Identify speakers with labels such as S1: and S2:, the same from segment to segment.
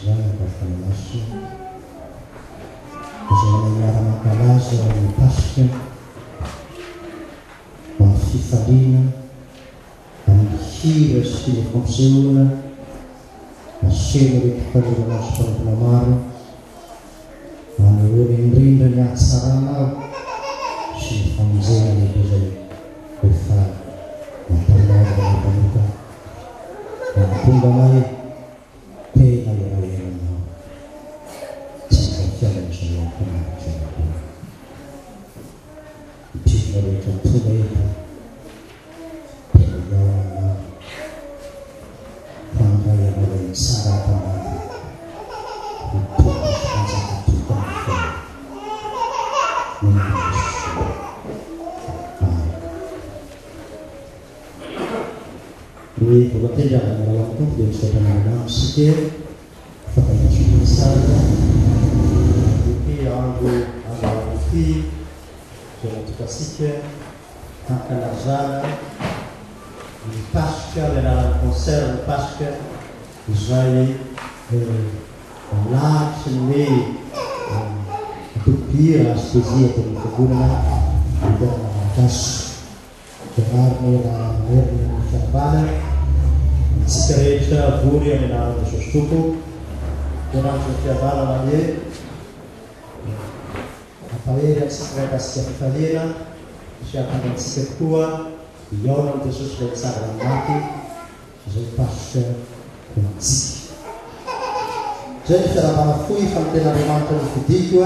S1: miara-mankalaza ny pasika amin'ny fifaliana amin'ny hira sy ny fampisehoana maseno reky faniranazy mpanompola maro manehoany indrindra ny ahatsarana sy ny famonjena lehibe zay rehefa mampalaza ny mpanoka mamponga mahe tena iraenanao tsy mifafianan'izay ampanaritra ipivina rehetra tonga eto tena iaona fandray anao ny tsara ampanaty mitombo fanjaka tokana fona ny volatendravana raha amtompo dia misaotrananao sike fakaitasona sara ity andro androty zay natokasika hankalazana ny pasika ny anaran'ny concert ny pasika izay latry ny topira astezia teny fagolana tena mahagaso mariny raha maheriny ny fiarabana tsika rehetra vory amin'ny anaran'ny Jesosy Tompo tenan'ny fiarabana mane ampahery atsika raikasika fifaliana sy ampanatsika koa iaona amin'ny Jesosy ilay tsara maty izay pasika konatsika zay ny fiarabana foy fa ny tenandriamanitra ny fidiko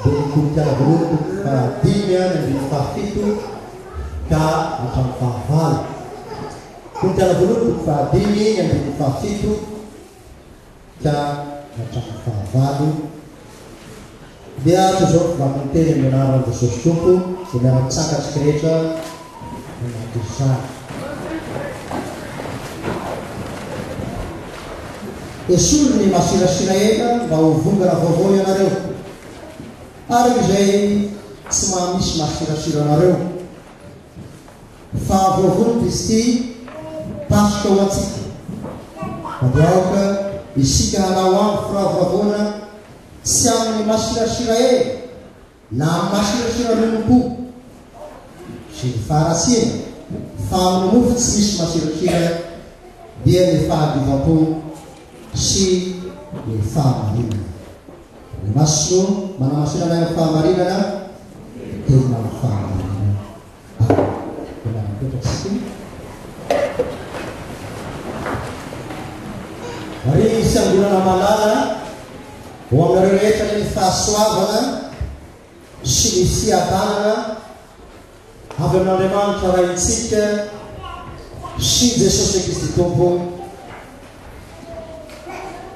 S1: dia ny komitiana voaloto fahadimy ny ambiny fahafito ka hatramin'ny fahavalo komitiana voaloto fahadimy ny ambiny fahafito ka hatramin'ny fahavalo dia toy zao vamonteny amin'ny anaran'ny Jesosy Tompo dia miara-mitsakatsika rehetra anaty izany esolo ny masirasira ena mba ho vongana vaovao ianareo ary izay tsy mahamisy masirasira anareo fa vaovony Kristy pasika ho atsika madiaoka isika hanao amby firavoravoana tsy amin'ny masirasira ena na amin'ny masirasira nonompo sy ny faharatsiana fa amin'ny mofo tsy misy masirasira dia ny fahadivam-po sy ny fahamarinana ny masino manamasirana ny fahamarinana tena ny fahamarinana tena mipetratsika ary isangonana malala ho aminareo rehetra ny fahasoavana sy ny fiadanana avy amin'Andriamanitra raha itsika sy Jesosy Kristy Tompo.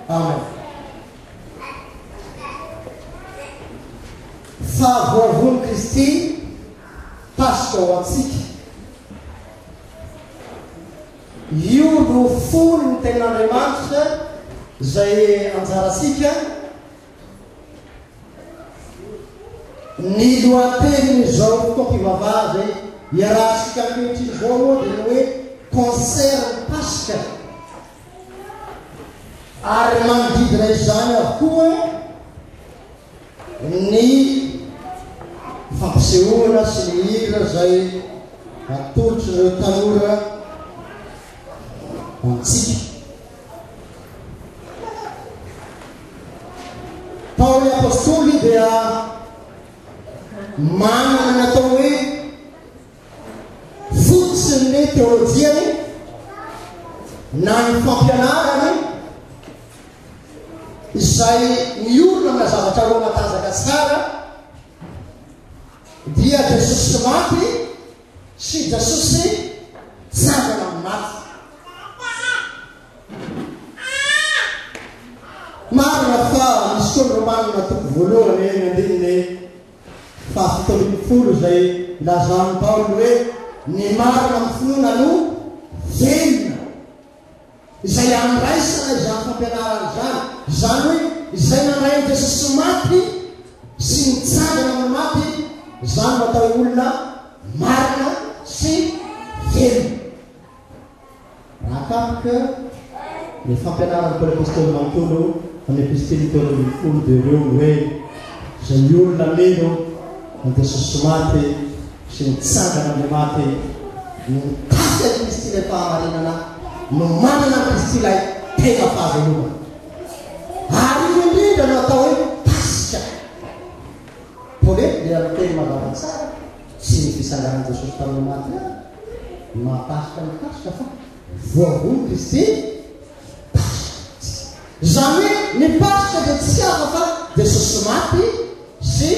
S1: Amen. Fahavoavony Kristy pasika ho atsika io no fony ny tenan'Andriamanitra zay anjaratsika ny lohateny zao fotoam-pivavah zay iarahantsika ankehitriny zao moa dia ny hoe concert pasika ary manodidina izany avokoa ny fampisehoana sy ny hira zay atolotry ireo tanora antsika Paoly apôstoly dia manana natao hoe fotsiny ny teolojiany na ny fampianarany izay miorona amina zavatra roa matanjaka tsara dia Jesosy maty sy Jesosy tsangana amin'ny maty marina fa misy tondro manina toko voalohany eny andininy fahafitolon'ny folo zay lazan'ny Paoly hoe ny marina amin'ny finoana no velona izay andraisana izany fampianarana zany zany hoe izay nandrainy Jesosy maty sy nitsangana amin'ny maty zany matao olona marina sy velona raha kapika ny fampianarany koa apôstôly manontolo amin'ny epistily telo folo de reo hoe zay olona meno andeha sosomaty sy nitsangana amin'ny maty mikasy Kristy ilay fahamarinana no manana Kristy ilay tena fahavelomana ary io indrindra no atao hoe pasika pôlety dia amin'ny teny mazava tsara tsy ny fisanganan'i Jesosy tamin'ny maty any mahapasika mikasika fa voavony Kristy zany hoe ny pasika dia tsy hafa fa Jesosy maty sy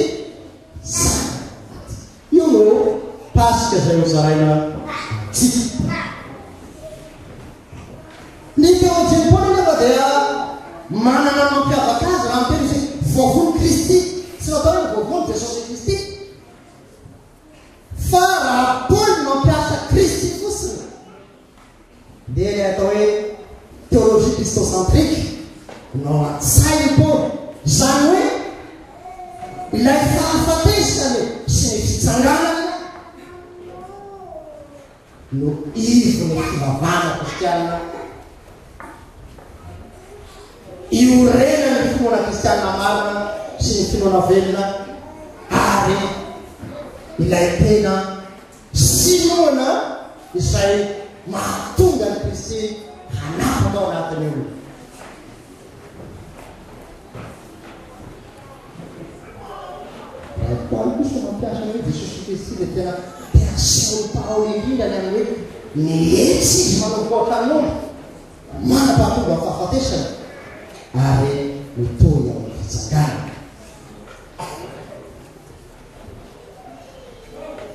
S1: sanga maty io no pasika zay hozaraina tsika ny teojeny-pona nefa dia manana mampiavaka azy raha miteny zay voavony Kristy tsy natao hoe voavony Jesosy Kristy fa raha Paoly mampiasa Kristy fotsiny dia le atao hoe théologie christocentrique no an-tsainy Paoly zany hoe ilay fahafatesany sy ny fitsanganana no ivony fivavana kristianina iorena ny finoana kristianina marina sy ny finoana velona ary ilay tena sinoana izay mahatonga ny Kristy hanapana ao anatiny olo Paoly kosa mampiasa hoe Jesosy Kristy dia tena simony Paoly indrindra ny amin'ny hoe nietsy izy manomboaka an'olo manam-pahatonga amin'ny fahafatesana ary mitohy amin'ny fitsangana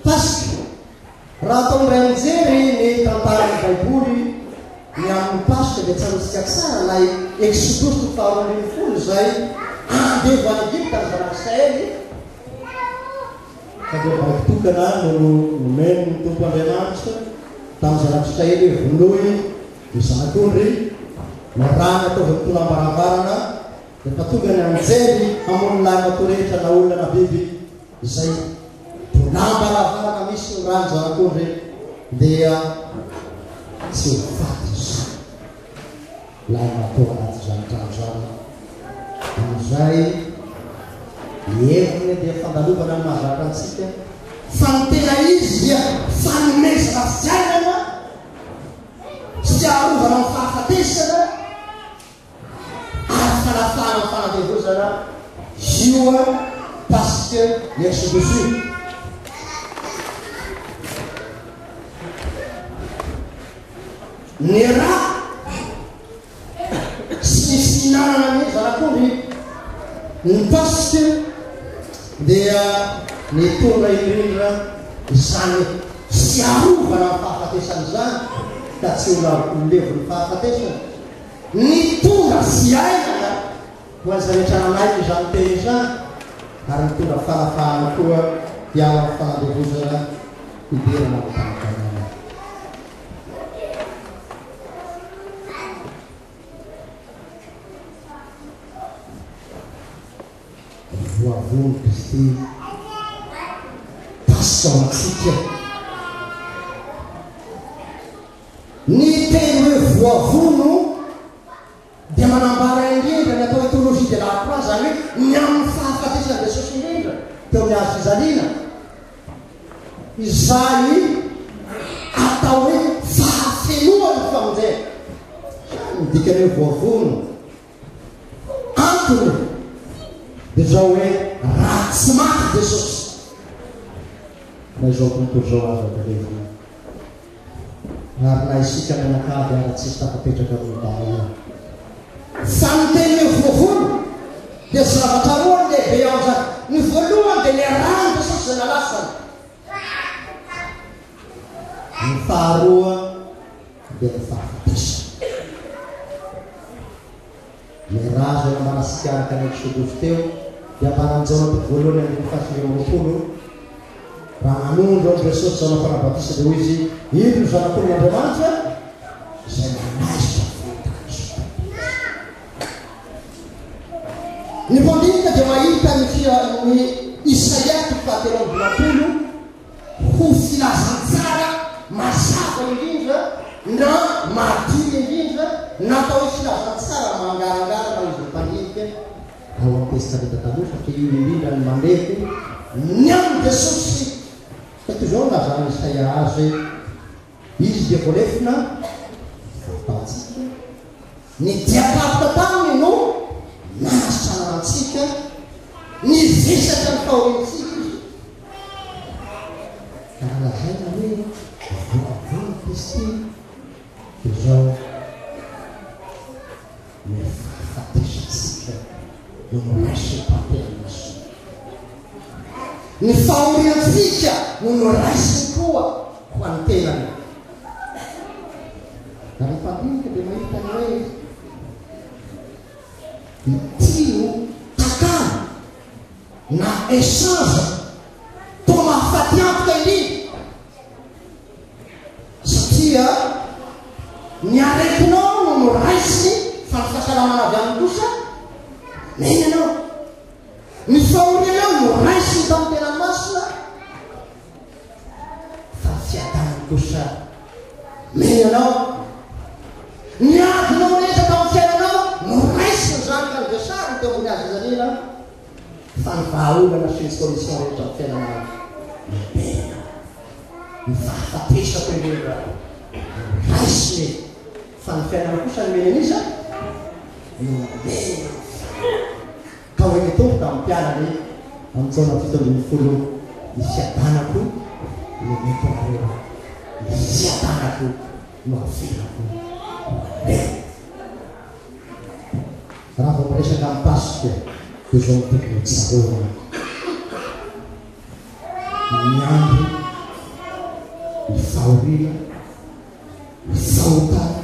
S1: pasika raha ataondray mijery ny tantaran'ny baiboly ny amin'ny pasika dia tsarotsika tsara lay exodus to faharoambin'ny folo zay andevo any Egypte ny zanak'Israely fa dia vaitokana no nomeny ny tompo Andriamanitra tamin'ny zanak'Israely hoe vonohy ny zanak'ondry no raha ny ataovy mitona ambaravarana dia fa tonga ny anjery hamono lahy matorehetra na olona na biby izay lambaravarana misy ny raha ny zanak'ondry dia tsy ho faty izy lahy matao anaty zanatrano zany amizay heviny dia fandalovana ny mahazatra antsika fa ny tena izy dia fanomezana fiainana sy arovana ny fahafatesana ary fanafana ny fanatevozana ioa pasika ny exodus io ny raha sy ny fihinanana ny zanak'ondry ny pasika dia ny tonga indrindra izany sy arovana ny fahafatesana zany ka tsy olevo ny fahafatesana ny tonga fiainana ho an'izanetrananaiko izany teny izany ary ny tonga fanafahana koa hiao amin'ny fanadevozana hiderana ny tanatanana voavony Kristy pasika ao antsika ny teny hoe voavono dia manambara indrindra ny atao hoe théologie de la croix zany hoe ny amin'ny fahafatesana Jesosy indrindra teo amin'ny azo fizaliana izay atao hoe fahafenoany famonjena midikany hoe voavono antony dia zao hoe raha tsy maty Jesosy na izao tontolo zao azo adelevina ary na isika menakady ary tsisy tafapetraka amin'nydahia fa ny teny hoe voavono dia zavatra roa ny lehibe ao zany ny voalohany dia ny rano Jesosy zay nalasany ny faharoa dia ny fahafatesana ny raha zay namanasika araka ny exodus teo dia ambaran'izao napety voalohany amin'ny fahasivy-roapolo raha nanondro ao Jesosy zao nampanabatisa dia hoy izy ino no zanak'olon'Andriamanitra izay manaisitra ny mpandinika dia mahita ny Isaia fahatelo amby dimampolo ho filazantsara mazava indrindra na madiny indrindra natao filaza tsara mangarangara izy mpandinika ao amin'ny testamenta taloha satria io indrindra ny mandeko ny amin'ny Jesosy tato zao lazany Isaia azy izy dia voalefina fataontsika ny diakafika taminy no nasanantsika ny visaka ny fahorentsika izy karaha lazaina hoe voavony Kristy dia zao ny fahafatesatsika no noraisy mpampianamaso ny fahoriantsika no noraisy koa ho any tenany raha mpandinika dia mahita ny hoe tio takana na échange to mahafaty antoka indrindra satria ny aretinao no noraisy fa ny fahasalamana avy amin'ny kosa meny anao ny fahorianao no raisy ny tamin'ny tena masina fa fiadanany kosa meny anao ny adinao rehetra tamin'ny fiainanao no raisy ny zanaka ny vesary ny teombony azy zanina fa ny vahaolana sy ny solution rehetra amin'ny fiainanao mena ny fahafatesako indrindra raisy meny fa ny fiainana kosa ny meny an'iza no mena ka hoe mitombo tamin'ny mpianany amin'ny taona 70 ny fiadanako no mety areo ny fiadanako no avelako raha vao miresaka amin'ny pasika dia zao mitokony tsarona ny andro ny fahoriana ny fahotana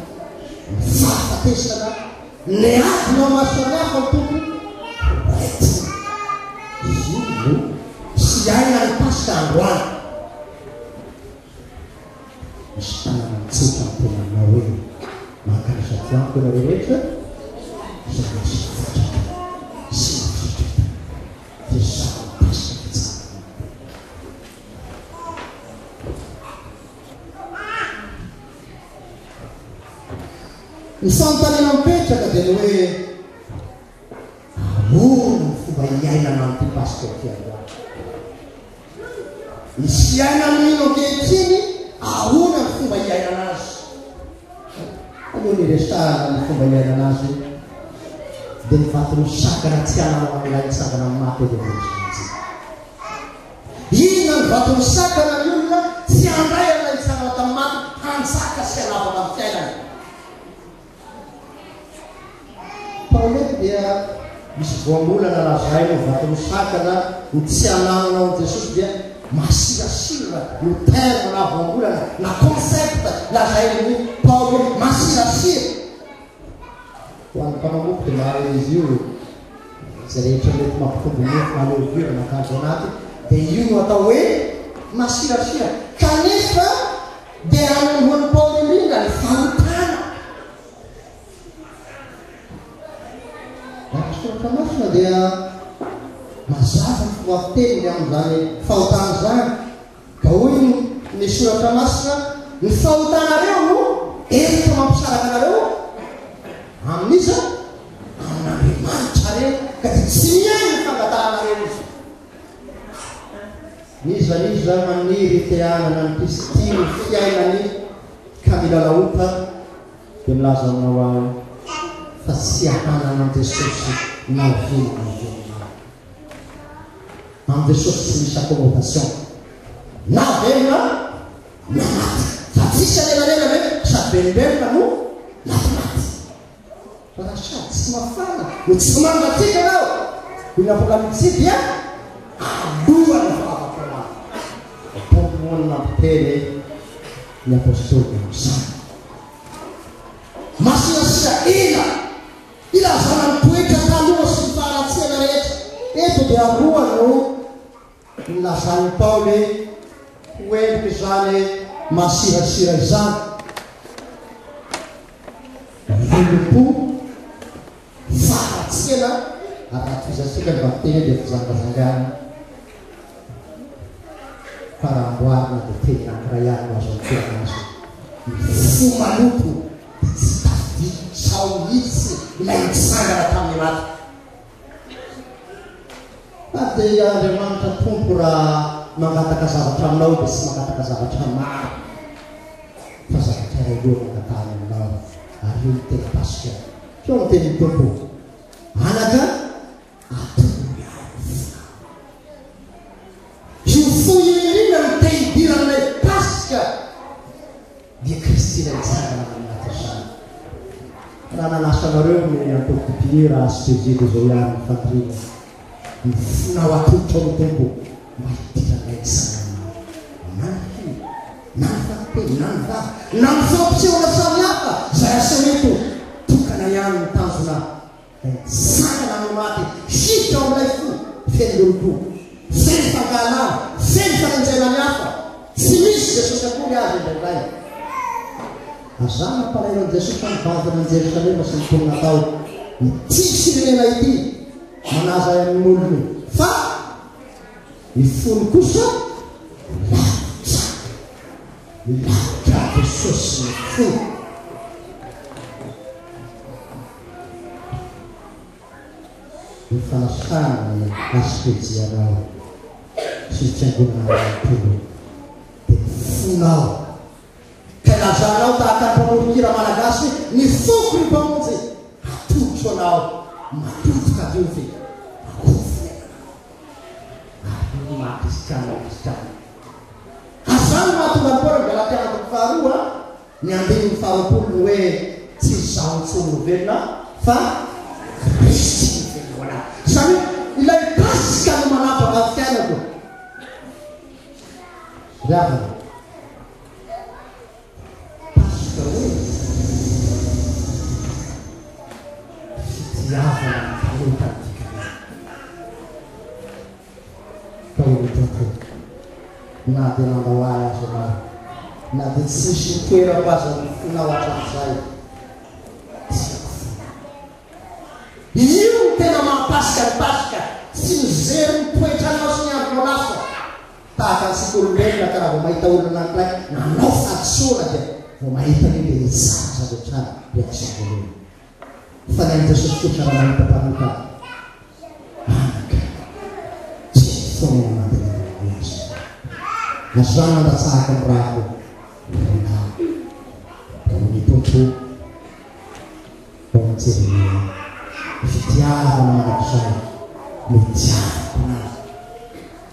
S1: ny fahafatesana ny adinao masony hafa ny tompony izy no sy aina ny pasika androany misy tanana mitsotra ny tenanao hoe mankanisaty amiko ianareo rehetra zay misy fitraka sy mafitraka dia zao pasika fitsara ny fanontaniana mipetraka dia ny hoe ahoana ny fomba iainana amin'ity pasika fiandroany misy iaina amin'ino ankehitriny ahoana ny fomba iainana azy aloha ny resahana ny fomba iainana azy dia nivatiny sakana tsy anao amin'ilay nisangana amin'ny maty dia voatsy inona ny vatiny sakana ny olona tsy andray amin'ilay nisangana tamin'ny maty hansaka sy anavana amin'ny fiainana paolety dia misy voambolana lazay no vatiny sakana ny tsy anananao ny Jesosy dia masirasira no terme na voambolana na concept lazay ny Paolo masirasira ho an'ny mpanamoky dia mahare izy io zay rehetra mety mampitombo mofo na leovira na karbonate dia io no atao hoe masirasira kanefa dia ananhoan'ny Paolo indrindra ny fahotana rahasoratra masina dia mazava ny foafiteniny amin'izany fahotana zany ka hoy ny soratra masina ny fahotanareo no efitra mampisaraka anareo amin'iza amin'Andriamanitra reo ka dia tsy miainy ny fangatanareo izy izy zany maniry teanana ny Kristy ny fiainany ka milalaota dia milaza aminao aho fa tsy ahanana ny Jesosy na velona amin'ny Jesosy tsy misy accommodation na velona na maty fa tsisy anelanela hoe sady velobelona no matimaty fa raha sady tsy mafana no tsy mangatsika anao ny apokalipsy dia alohany vavaka pompomoany mampiteny ny apôstôly amin'izany masirasira ilazana ny toetra taloha sy ny faharatsiana rehetra eto dia aroa no nilazany Paoly hoentiko izany masirasira izany vilompo faharatsiana aratifizasika ny vampiteny dia fizangazangana faramboarina dia teny ankiray ihany no azo ny tena azy ny fo maloto tsy tafidi sao mihitsy ilay mitsangana tamin'ny maty dia andriamanitra tompo raha mangataka zavatra aminao dia tsy mangataka zavatra maro fa zavatra iray aloha mangatany aminao ary io miteny pasika keo miteny tompo anaka atory io foirina ny tehidiran'ilay pasika dia Kristy ilay mitsangana amin'anaty izany raha nanasanareo ny antokotiny raha asitezeko izao ihany ny fandrina ny fonao atolotra ao ny tompo mba hidiran'ilay mitsangana nany na ny fanteny na ny vava na ny fampisehoana samihafa zay aseho eto tokana ihany ny tanjona lay mitsangana amin'ny maty hiditra ao amin'ilay fo feny loloko feny fangalana feny fanenjaina ny hafa tsy misy Jesosy akory azy indray azana palaina ny Jesosy mivavana ny Jerosalema sy ny tonga tao ity firenena ity manaza amin'ny olony fa ny fony kosa lavitra Jesosy ny fo ny fanasana ny asikejianao sy tsangonana nytolo dia fonao ka lazanao tahaka ny mpamoron-kira malagasy ny foko ny mpamonjy atotro anao matotoka diovy ary makristiana kristiana azany mahatonga nypona galatiana toko faharoa ny andininy faharoapolo ny hoe tsy zaho ntsony velona fa Kristy nivelona zany ilay pasika no manapaka ny fiainako ravana pasika hoe fitiavana ny talotantikana taolo tompo na dia nandahoahy azy anao na dia tsy misy toerako azy fonao hatram'izay io no tena mampasika ny pasika tsy mizery ny toetranao sy ny andronao lasa tahaka ny sikolombelona ka raha vao mahita olona anankiray nanao fadisoana dia vao mahita ny dia nizaza loatrany reaksivolona fa ny any Jesosy kosa raha mahita mpamoka anaka tsy foana mandeha azy nazany mandatsahaka ny rako nao da ny tompo ao mijery fitiavana manakizay mitiavako nazy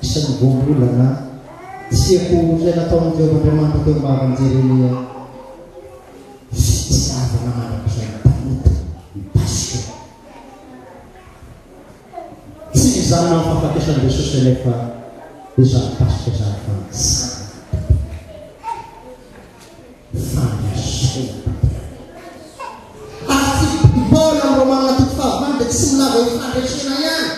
S1: isan'ny voambolana tiako zay nataony Jehovah-Andriamanitra teo mba manjery fitiavana manakizay tanita mipasika tsy izany mamfahafatesan'i Jesosy nefa izany pasika izany fanasana fanasona Paul amin'ny Romaina toko fahavalo dia tsy milava ifandresena ihany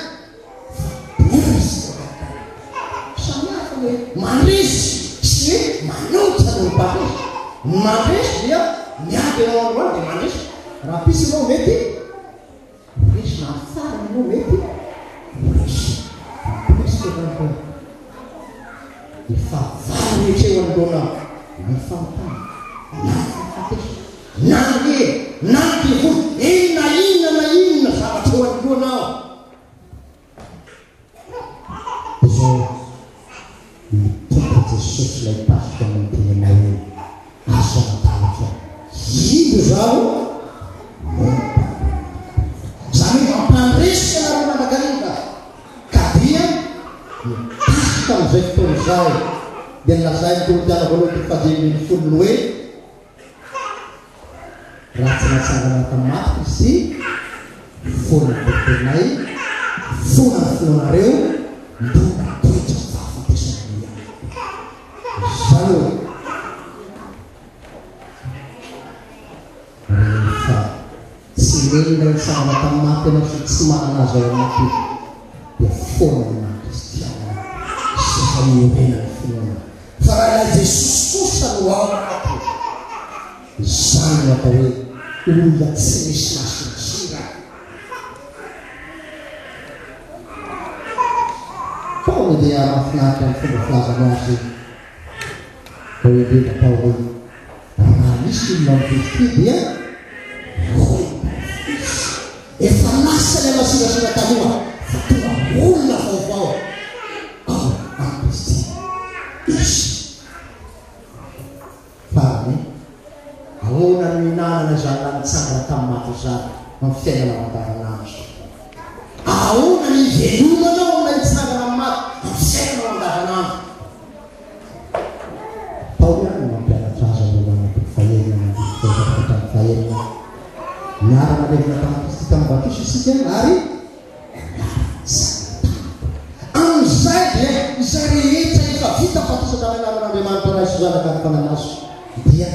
S1: samihafa hoe mandresy sy hoe manotra no mpandresy mandresy dia miady anao androany dia mandresy raha pisy anao mety resy na farany anao mety resy resy ny fahavalo rehetra eo anoloana na ny famitana na ny fahafatesa na ny na ny devoly inona zavatra eo anoloanao izao mitombo Jesosy ilay pasika mantenanao azo anatahatra ino zao zany mampandresy anareo mandrakariva ka dia pasika amin'izay fotoana izao dia nilazay ny Kolotiana voalohany toko fahadimy folony hoe raha tsy natsangana tamaty izy fona betenay fona ny fonanareo mbola toetra fahafatesana zany rehefa tsy lelona nitsangana tamaty anao sy tsy manana azy ao anaty dia fona na kristiana sy fa miorena ny fonana fa raha ilay Jesosy kosa no ao anaty zany atao hoe olona tsy misy masitsira Paolo dia mahafinaritra ny fomba filazana azy hoe beta Paolo raha misy olona mivity dia masirasira taloha fa tonga olona vaovao ao amin'ny Kristy izy farany ahoana ny minanana zany na nitsangana tamin'ny maty zany amin'ny fiainana andavanandro ahoana ny velonanao na nitsangana amin'ny maty amin'ny fiainana andavanandro tao ihany mampianatra azy alohan'ny fahenana fahenana miarana levina tamin'ny Kristy tamin'ny batisa isika ary amin'izay dia izay rehetra efa vita fatisana an'Andriamanitra raha izanaka ny fananazo dia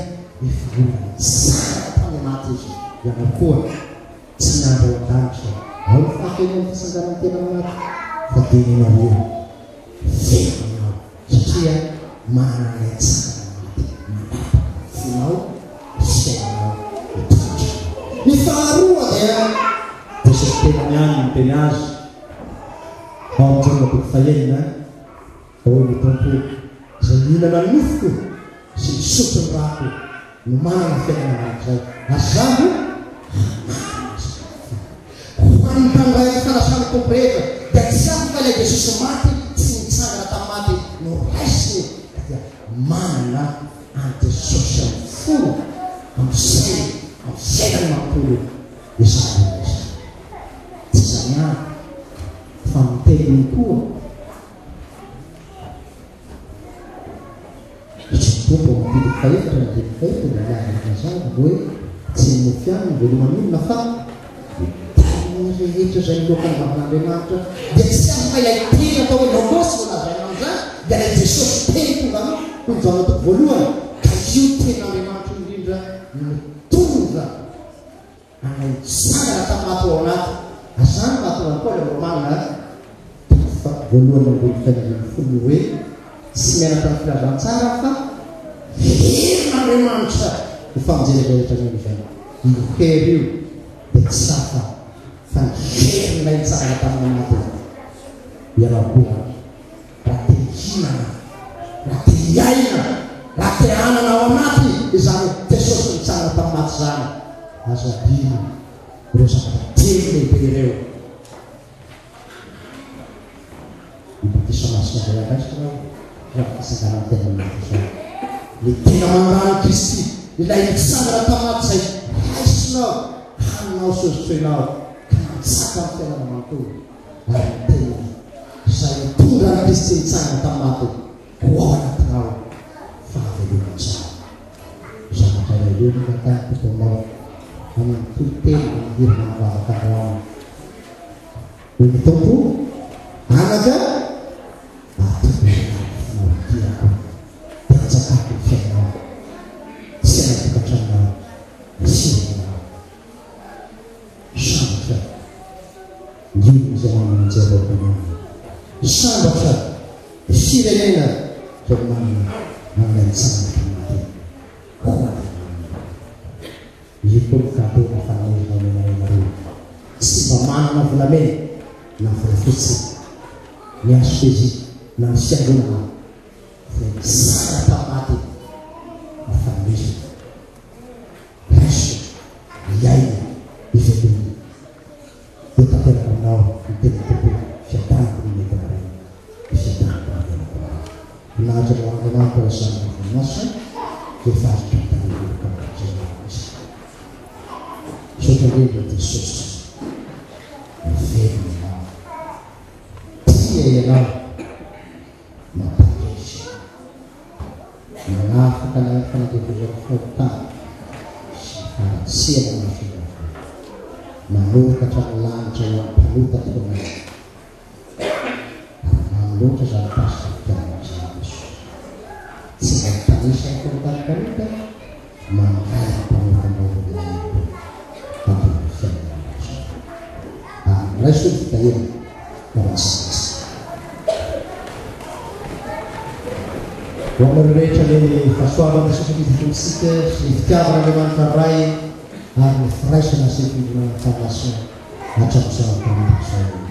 S1: efaolana tsara tany maty izy ianao koa tsy nandro an-danitra ao ny fahakenany fisanganany tena manaty fa denina io venanao satria manana ilay tsara maty manao fiainanao mitondra ny faharoa dia tena ihany ny teny azy ao amin'izay maboko fahenina ao ny tompo izay mihinana nofoko sy misotro ny rako no manana fiainana anankiray azano hoan'ny mpanray fanasany kompreta dia tsy afaka ilay Jesosy maty tsy nitsangana tamin'ny maty no raisiny dia manana an'Jesosy amin'ny folo amin'ny fiainany manontolo izany tsy zany ihany fa miteliny koa tompo amin'ny fahefatra ny teny fahefatra dia miaraka hoe tsy minofiany ny veloman'olona fa rehetra izay miloaka ny vavin'Andriamanitra dia tsy afaka ilay teny atao hoe logosy volazaina amin'izany dia ilay Jesosy teny tonga hoy ny zanatoko voalohany ka io ten'Andriamanitra indrindra mitondra anay sangana tamato ao anaty azany mahatonga koa ilay romanina fa voalohany ambony fainany folo hoe tsy mianatra ny filazantsara fa herin'Andriamanitra ho famonjena rehetra ny izany io hery io dia tsy safa fa ny herinay tsara tamin'ny maty ianao koa raha te hinana raha te hiaina raha te hanana ao anaty izany Jesosy nitsangana tamin'ny maty zany azo adino ireo zavatra teny lehibe ireo batisa masina zay andraisina raha fisangana ny tena maty zany le tena mandrano Kristy ilay nitsangana tamin'ny maty zay raisinao haninao sozitsoinao ka nantsaka ny fiainana manontolo ary tena izay mitondra ny Kristy nitsangana tamin'ny maty ho ao anatinao fahavelomana tsara zavatra ilay eo natany tokonao amin'ny tolotelo hirina mivavakarao hoy ny tompo anaka atobenaodirako dia anjakako ny fiainao sy anatokatranao sirenao sambatra ndriny izay mamanjavaokanao sambatra firenena zay manana manana nitsangana tamin'ny izy koa katena fanahirana menareo tsy mba manana volamena na volafotsy ny asopezi na ny fiangonana fa misara tamaty mafanoizina raiso iaina ivelominy dia tanteraka aminao ny tena tompolo fiadanako ny metanareo ny fiadanako ny nahaja no Andriamanitra izany voninasa rehefa azo tantaroloka sotra lendra Jesosy mivelona ianao tia ianao mampandresy manafaka na fanadevozana faotany sy faratsiana na fivavaka manorokatra ny lanitra eo amin'ny palota tokonao ary mamloatra zany pasika fiainana Jesosy tsy mba mitanisa ny folotanipalota mangay mpanotanao raiso fitahena narasakasa ho aminareo rehetra le fahasoavana sosofizifonsika sy ny fitiavana Andriamanitra ray ary ny firaisana sy ny findronana fanasina hatramin'izao